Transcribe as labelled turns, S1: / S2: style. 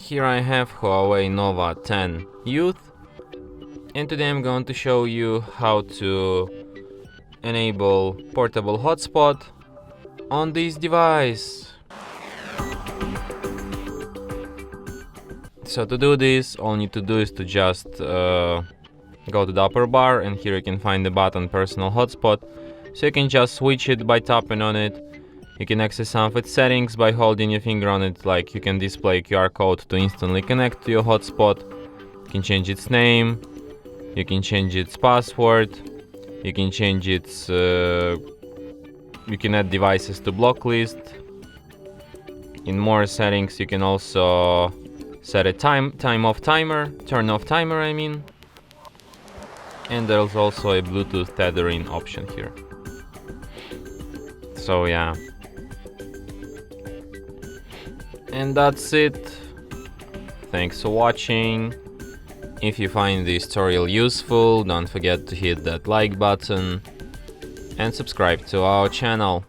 S1: Here I have HUAWEI Nova 10 Youth, and today I'm going to show you how to enable portable hotspot on this device. So to do this, all you need to do is to just go to the upper bar, and here you can find the button personal hotspot. So you can just switch it by tapping on it. You can access some of its settings by holding your finger on it, like you can display a QR code to instantly connect to your hotspot. You can change its name, you can change its password, you can change its you can add devices to block list. In more settings you can also set a turn off timer I mean. And there's also a Bluetooth tethering option here. So yeah. And that's it. Thanks for watching. If you find this tutorial useful, don't forget to hit that like button and subscribe to our channel.